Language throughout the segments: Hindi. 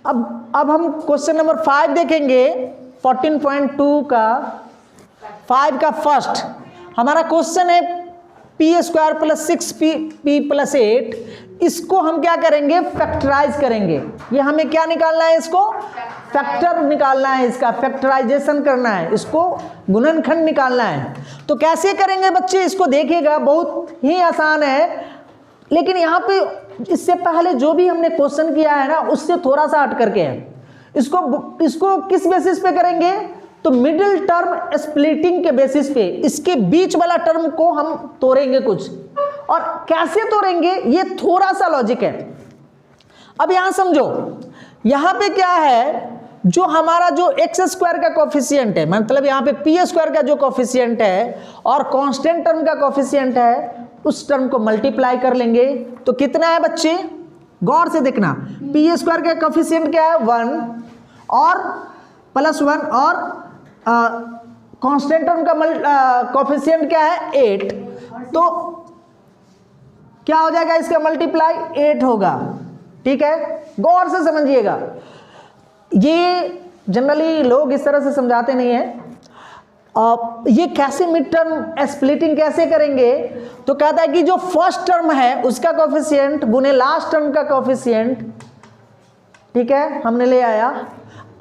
अब हम क्वेश्चन नंबर 5 देखेंगे 14.2 का 5 का फर्स्ट। हमारा क्वेश्चन है P square plus 6p plus 8, इसको हम क्या करेंगे, फैक्टराइज करेंगे। ये हमें क्या निकालना है, इसको फैक्टर निकालना है, इसका फैक्टराइजेशन करना है, इसको गुणनखंड निकालना है। तो कैसे करेंगे बच्चे, इसको देखिएगा, बहुत ही आसान है। लेकिन यहाँ पे इससे पहले जो भी हमने क्वेश्चन किया है ना, उससे थोड़ा सा हट करके है। इसको किस बेसिस पे करेंगे, तो मिडिल टर्म स्प्लिटिंग के बेसिस पे, इसके बीच वाला टर्म को हम तोड़ेंगे कुछ। और कैसे तोड़ेंगे, ये थोड़ा सा लॉजिक है। अब यहां समझो, यहां पे क्या है, जो हमारा जो एक्स स्क्वायर का कोफिशिएंट है, मतलब यहाँ पे पी स्क्वायर का जो कोफिशिएंट है और कांस्टेंट टर्म का कोफिशिएंट है, उस टर्म को मल्टीप्लाई कर लेंगे। तो कितना है बच्चे, गौर से देखना, पी स्क्वायर का कोफिशिएंट क्या है 1 और प्लस 1 और कांस्टेंट टर्म का कोफिशिएंट क्या है 8। तो क्या हो जाएगा, इसका मल्टीप्लाई 8 होगा। ठीक है, गौर से समझिएगा। ये जनरली लोग इस तरह से समझाते नहीं है। ये कैसे मिड टर्म स्प्लिटिंग कैसे करेंगे, तो कहता है कि जो फर्स्ट टर्म है उसका कोफिशिएंट गुने लास्ट टर्म का कोफिशिएंट, ठीक है, हमने ले आया।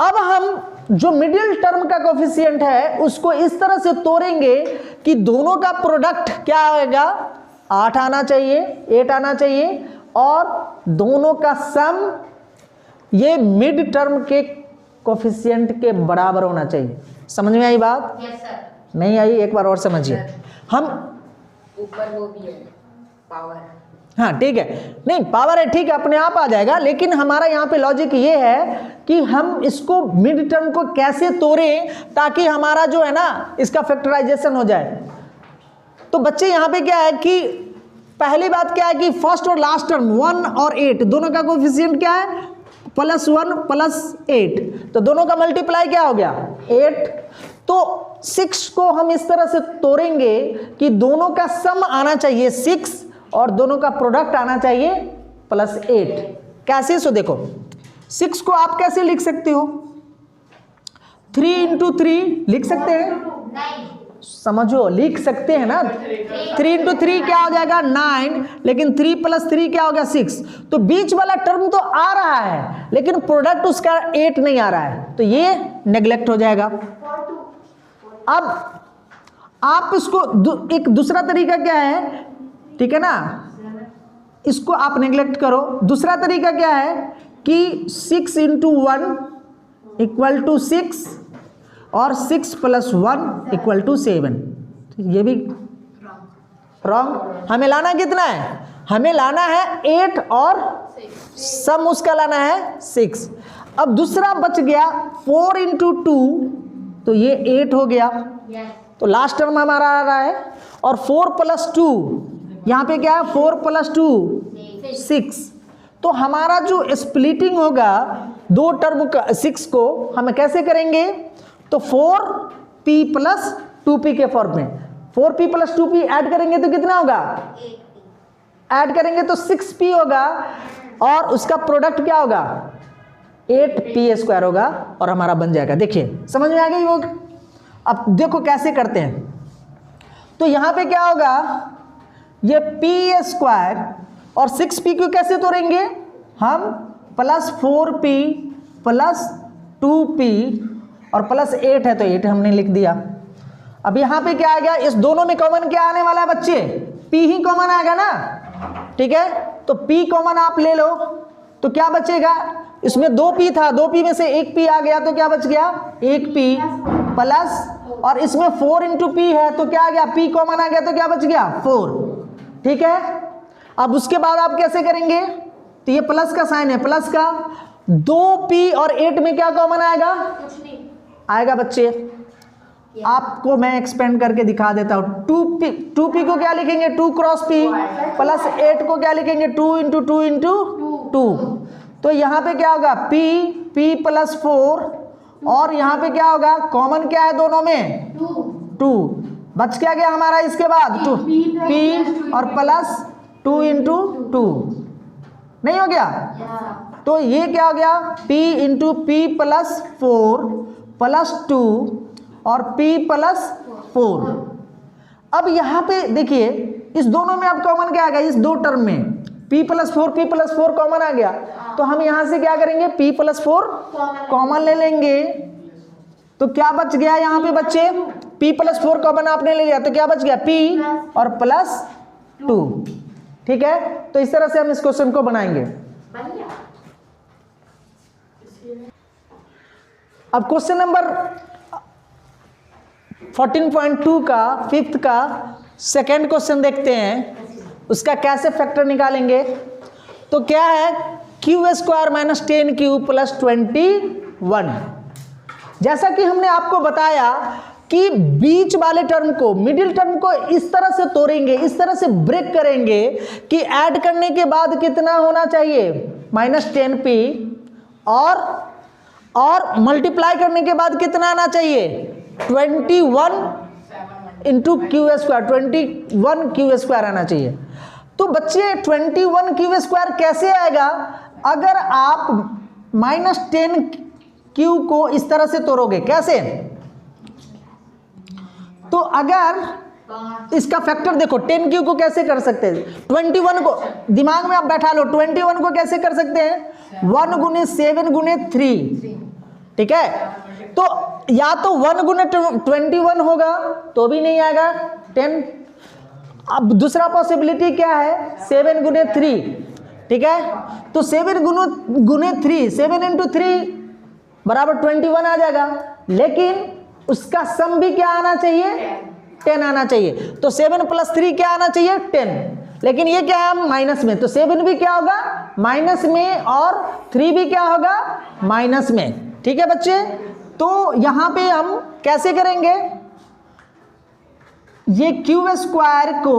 अब हम जो मिडिल टर्म का कोफिशिएंट है उसको इस तरह से तोड़ेंगे कि दोनों का प्रोडक्ट क्या आएगा, 8 आना चाहिए, 8 आना चाहिए, और दोनों का सम ये मिड टर्म के कोफिशिएंट के बराबर होना चाहिए। समझ में आई बात? Yes sir. नहीं आई, एक बार और समझिए। हम ऊपर वो भी है पावर, हाँ ठीक है, नहीं पावर है, ठीक है, अपने आप आ जाएगा। लेकिन हमारा यहाँ पे लॉजिक ये है कि हम इसको मिड टर्म को कैसे तोड़ें ताकि हमारा जो है ना, इसका फैक्टराइजेशन हो जाए। तो बच्चे यहाँ पे क्या है कि पहली बात क्या है कि फर्स्ट और लास्ट टर्म 1 और 8 दोनों का कोफिशिएंट क्या है, +1 + 8, तो दोनों का मल्टीप्लाई क्या हो गया 8। तो 6 को हम इस तरह से तोड़ेंगे कि दोनों का सम आना चाहिए 6 और दोनों का प्रोडक्ट आना चाहिए +8। कैसे, सो देखो 6 को आप कैसे लिख सकते हो, 3 × 3 लिख सकते हैं, समझो लिख सकते हैं ना। 3 × 3 क्या हो जाएगा 9, लेकिन 3 + 3 क्या हो गया 6। तो बीच वाला टर्म तो आ रहा है लेकिन प्रोडक्ट उसका 8 नहीं आ रहा है, तो ये नेग्लेक्ट हो जाएगा। अब आप इसको एक दूसरा तरीका क्या है, ठीक है ना, इसको आप नेग्लेक्ट करो। दूसरा तरीका क्या है कि 6 × 1 = 6 और 6 + 1 = 7। ये भी रॉन्ग। हमें लाना कितना है, हमें लाना है 8 और सम उसका लाना है 6। अब दूसरा बच गया 4 × 2, तो ये 8 हो गया। तो लास्ट टर्म हमारा आ रहा है, और 4 + 2 यहाँ पे क्या है 4 + 2 6। तो हमारा जो स्प्लिटिंग होगा दो टर्म का 6 को हम कैसे करेंगे, तो 4p + 2p के फॉर्म में 4p + 2p ऐड करेंगे तो कितना होगा, ऐड करेंगे तो 6p होगा, और उसका प्रोडक्ट क्या होगा 8p² होगा, और हमारा बन जाएगा। देखिए समझ में आ गई वो। अब देखो कैसे करते हैं, तो यहां पे क्या होगा, ये p² और 6p को कैसे तोड़ेंगे हम, +4p + 2p और +8 है तो 8 हमने लिख दिया। अब यहां पे क्या आ गया, इस दोनों में कॉमन क्या आने वाला है बच्चे, p ही कॉमन आएगा ना, ठीक है। तो p कॉमन आप ले लो, तो क्या बचेगा, इसमें 2p था, 2p में से 1p आ गया, तो क्या बच गया 1p प्लस, और इसमें 4 × p है तो क्या आ गया, p कॉमन आ गया तो क्या बच गया 4, ठीक है। अब उसके बाद आप कैसे करेंगे, तो ये प्लस का साइन है, प्लस का 2p और 8 में क्या कॉमन आएगा, कुछ नहीं आएगा बच्चे, आपको मैं एक्सपेंड करके दिखा देता हूं। 2p को क्या लिखेंगे 2 × p, प्लस 8 को क्या लिखेंगे 2 × 2 × 2। तो यहाँ पे क्या होगा p + 4, और यहाँ पे क्या होगा, कॉमन क्या है दोनों में 2, बच क्या गया हमारा, इसके बाद 2 p और +2 × 2 नहीं हो गया, तो ये क्या हो गया, p into P plus 4 plus 2 और p प्लस 4। अब यहाँ पे देखिए इस दोनों में अब कॉमन क्या आ गया, इस दो टर्म में p प्लस 4 कॉमन आ गया, तो हम यहाँ से क्या करेंगे, p प्लस 4 कॉमन ले लेंगे। तो क्या बच गया यहाँ पे बच्चे, p प्लस 4 कॉमन आपने ले लिया तो क्या बच गया, p और प्लस 2। ठीक है, तो इस तरह से हम इस क्वेश्चन को बनाएंगे। अब क्वेश्चन नंबर 14.2 का 5th का सेकेंड क्वेश्चन देखते हैं, उसका कैसे फैक्टर निकालेंगे। तो क्या है, Q square minus 10q plus 21। जैसा कि हमने आपको बताया कि बीच वाले टर्म को, मिडिल टर्म को इस तरह से तोड़ेंगे, इस तरह से ब्रेक करेंगे कि ऐड करने के बाद कितना होना चाहिए, -10p, और मल्टीप्लाई करने के बाद कितना आना चाहिए, 21 into Q square, 21 Q square आना चाहिए। तो बच्चे 21 क्यू स्क्वायर कैसे आएगा, अगर आप -10q को इस तरह से तोड़ोगे, कैसे, तो अगर इसका फैक्टर देखो, 10q को कैसे कर सकते हैं, 21 को दिमाग में आप बैठा लो, 21 को कैसे कर सकते हैं, 1 गुने 7 गुने 3। ठीक है, तो या तो 1 गुने 21 होगा तो भी नहीं आएगा 10। अब दूसरा पॉसिबिलिटी क्या है, 7 गुने 3। ठीक है, तो 7 गुने 3, 7 इंटू 3 बराबर 21 आ जाएगा, लेकिन उसका सम भी क्या आना चाहिए, 10 आना चाहिए। तो 7 प्लस 3 क्या आना चाहिए, 10। लेकिन ये क्या है, माइनस में, तो 7 भी क्या होगा, माइनस में, और 3 भी क्या होगा, माइनस में। ठीक है बच्चे, तो यहां पे हम कैसे करेंगे, ये क्यू स्क्वायर को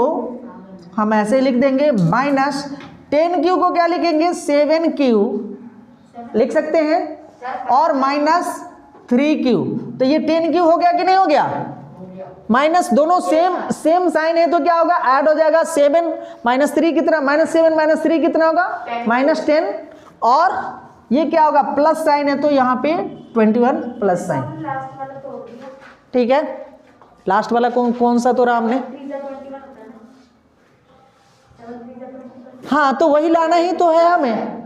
हम ऐसे लिख देंगे, माइनस 10q को क्या लिखेंगे, 7q लिख सकते हैं, और माइनस 3q। तो ये 10q हो गया कि नहीं हो गया, माइनस दोनों सेम साइन है तो क्या होगा, ऐड हो जाएगा। 7 माइनस 3 कितना, -7 माइनस 3 कितना होगा, -10, और ये क्या होगा, प्लस साइन है तो यहाँ पे 21 प्लस साइन। ठीक है, लास्ट वाला कौन सा तोड़ा हमने, हाँ तो वही लाना ही तो है हमें।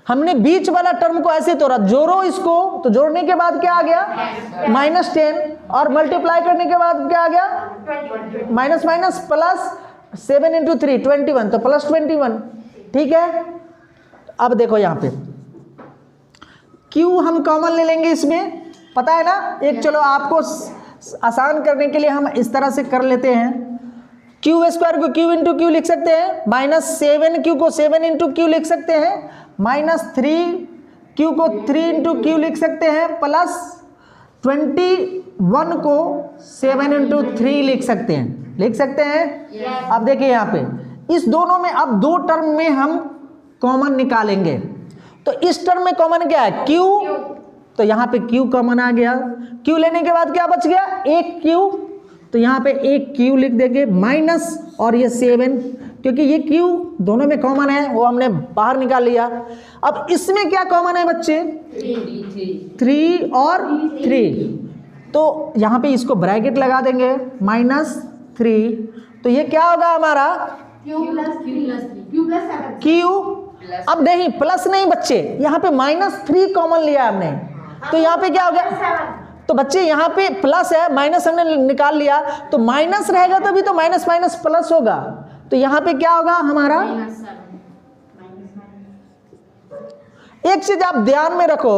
हमने बीच वाला टर्म को ऐसे तोड़ा, जोड़ो इसको, तो जोड़ने के बाद क्या आ गया, -10, और मल्टीप्लाई करने के बाद क्या आ गया, माइनस माइनस प्लस, 7 इंटू 3 21, तो प्लस 21। ठीक है, अब देखो यहाँ पे Q हम कॉमन ले लेंगे, इसमें पता है ना, एक चलो आपको आसान करने के लिए हम इस तरह से कर लेते हैं, क्यू स्क्वायर को q इंटू क्यू लिख सकते हैं, -7q को 7 इंटू क्यू लिख सकते हैं, -3q को 3 इंटू क्यू लिख सकते हैं, प्लस 21 को 7 इंटू 3 लिख सकते हैं, अब देखिए यहाँ पे इस दोनों में अब दो टर्म में हम कॉमन निकालेंगे। तो इस टर्म में कॉमन क्या है, q, तो यहाँ पे q कॉमन आ गया। q लेने के बाद क्या बच गया, एक q, तो यहाँ पे एक q लिख देंगे, माइनस और ये 7, क्योंकि ये q दोनों में कॉमन है, वो हमने बाहर निकाल लिया। अब इसमें क्या कॉमन है बच्चे, 3 और 3, तो यहाँ पे इसको ब्रैकेट लगा देंगे, -3, तो ये क्या होगा हमारा, q, अब नहीं प्लस नहीं बच्चे, यहाँ पे -3 कॉमन लिया हमने, तो यहाँ पे क्या हो गया, तो बच्चे यहाँ पे प्लस है, माइनस हमने निकाल लिया, तो माइनस रहेगा तभी तो माइनस माइनस प्लस होगा, तो यहाँ पे क्या होगा हमारा, एक चीज आप ध्यान में रखो,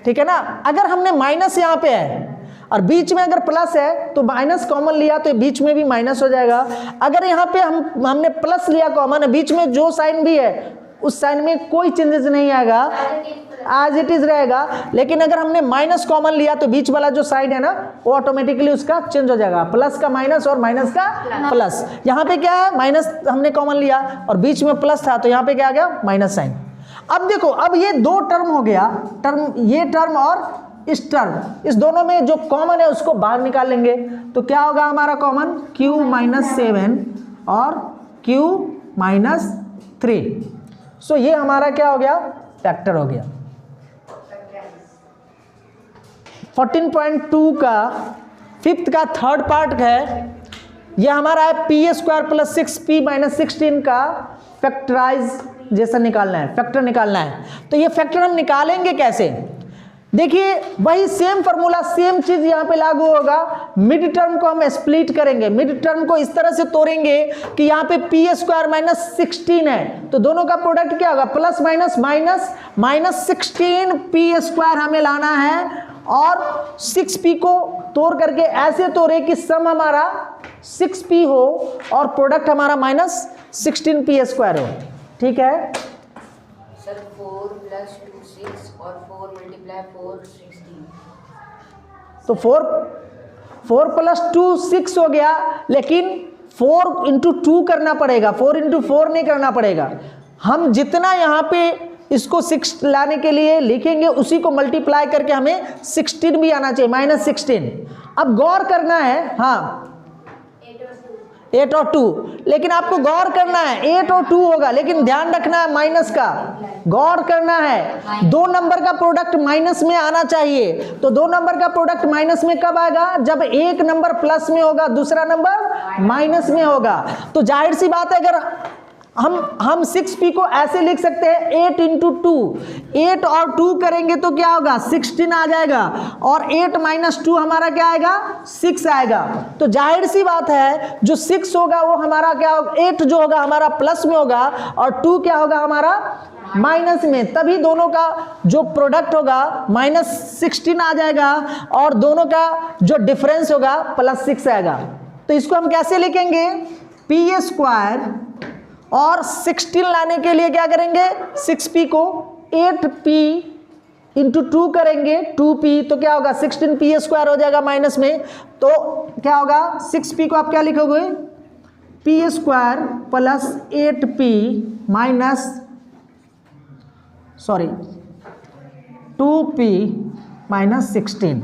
ठीक है ना, अगर हमने माइनस यहाँ पे है और बीच में अगर प्लस है तो माइनस कॉमन लिया तो बीच में भी माइनस हो जाएगा। अगर यहाँ पे हमने प्लस लिया कॉमन, बीच में जो साइन भी है उस साइन में कोई चेंजेस नहीं आएगा, एज इट इज रहेगा। लेकिन अगर हमने माइनस कॉमन लिया तो बीच वाला जो साइन है ना वो ऑटोमेटिकली उसका चेंज हो जाएगा, प्लस का माइनस और माइनस का प्लस। यहाँ पे क्या है, माइनस हमने कॉमन लिया और बीच में प्लस था, तो यहाँ पे क्या आ गया, माइनस साइन। अब देखो, अब ये दो टर्म हो गया, टर्म ये टर्म और इस टर्म, इस दोनों में जो कॉमन है उसको बाहर निकाल लेंगे, तो क्या होगा हमारा कॉमन, q -7 और q -3। सो ये हमारा क्या हो गया, फैक्टर हो गया। 14.2 का फिफ्थ का थर्ड पार्ट है, यह हमारा है P square plus 6p minus 16 का फैक्टराइजेशन निकालना है, फैक्टर निकालना है। तो ये फैक्टर हम निकालेंगे कैसे? देखिए वही सेम फॉर्मूला, सेम चीज यहां पे लागू होगा। मिड टर्म को हम स्प्लिट करेंगे, मिड टर्म को इस तरह से तोड़ेंगे कि यहाँ पे पी स्क्वायर माइनस 16 है, तो दोनों का प्रोडक्ट क्या होगा? Plus minus minus minus 16 P square हमें लाना है, और 6p को तोड़ करके ऐसे तोड़े कि सम हमारा 6p हो और प्रोडक्ट हमारा माइनस 16p स्क्वायर हो। ठीक है सर 4 + 2 6 और 4 × 4 16। तो 4 + 2 6 हो गया, लेकिन 4 × 2 करना पड़ेगा, 4 × 4 नहीं करना पड़ेगा। हम जितना यहाँ पे इसको 6 लाने के लिए लिखेंगे उसी को मल्टीप्लाई करके हमें 16 भी आना चाहिए, माइनस 16। अब गौर करना है, हाँ 8 और 2, लेकिन आपको गौर करना है 8 और 2 होगा, लेकिन ध्यान रखना है माइनस का, गौर करना है। 2 नंबर का प्रोडक्ट माइनस में आना चाहिए। तो 2 नंबर का प्रोडक्ट माइनस में कब आएगा? जब एक नंबर प्लस में होगा, दूसरा नंबर माइनस में होगा। तो जाहिर सी बात है, अगर हम 6p को ऐसे लिख सकते हैं 8 × 2, 8 और 2 करेंगे तो क्या होगा? 16 आ जाएगा, और 8 - 2 हमारा क्या आएगा? 6 आएगा। तो जाहिर सी बात है जो 6 होगा वो हमारा क्या होगा? 8 जो होगा हमारा प्लस में होगा, और 2 क्या होगा हमारा? माइनस में। तभी दोनों का जो प्रोडक्ट होगा माइनस 16 आ जाएगा, और दोनों का जो डिफरेंस होगा प्लस 6 आएगा। तो इसको हम कैसे लिखेंगे? पी स्क्वायर, और 16 लाने के लिए क्या करेंगे? 6p को 8p × 2 करेंगे 2p, तो क्या होगा? 16p स्क्वायर हो जाएगा माइनस में। तो क्या होगा? 6p को आप क्या लिखोगे? p square plus 8p minus 2p minus 16,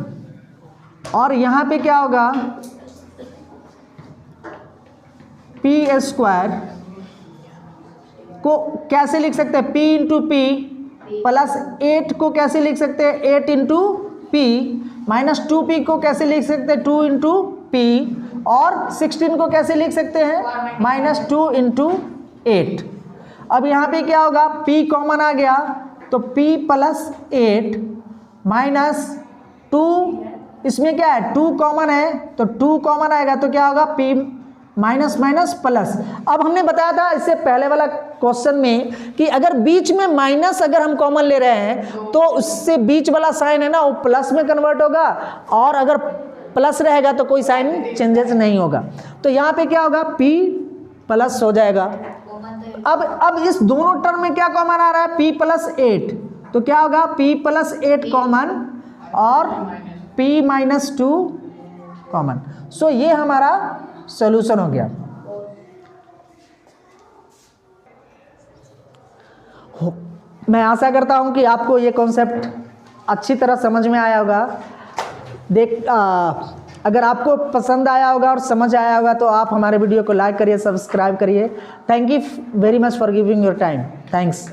और यहां पे क्या होगा? p स्क्वायर को कैसे लिख सकते हैं? p × p प्लस 8 को कैसे लिख सकते हैं? 8 × p माइनस 2p को कैसे लिख सकते हैं? 2 × p, और 16 को कैसे लिख सकते हैं? -2 × 8। अब यहाँ पे क्या होगा? p कॉमन आ गया, तो p + 8 माइनस 2, इसमें क्या है? 2 कॉमन है, तो 2 कॉमन आएगा तो क्या होगा? p minus minus plus. अब हमने बताया था इससे पहले वाला क्वेश्चन में कि अगर बीच में माइनस अगर हम कॉमन ले रहे हैं तो उससे बीच वाला साइन है ना वो प्लस में कन्वर्ट होगा, और अगर प्लस रहेगा तो कोई साइन चेंजेस नहीं होगा। तो यहाँ पे क्या होगा? p प्लस हो जाएगा। अब इस दोनों टर्म में क्या कॉमन आ रहा है? p + 8, तो क्या होगा? p + 8 कॉमन, और p - 2 कॉमन। सो ये हमारा सॉल्यूशन हो गया। मैं आशा करता हूं कि आपको ये कॉन्सेप्ट अच्छी तरह समझ में आया होगा। अगर आपको पसंद आया होगा और समझ आया होगा तो आप हमारे वीडियो को लाइक करिए, सब्सक्राइब करिए। Thank you very much for giving your time. Thanks.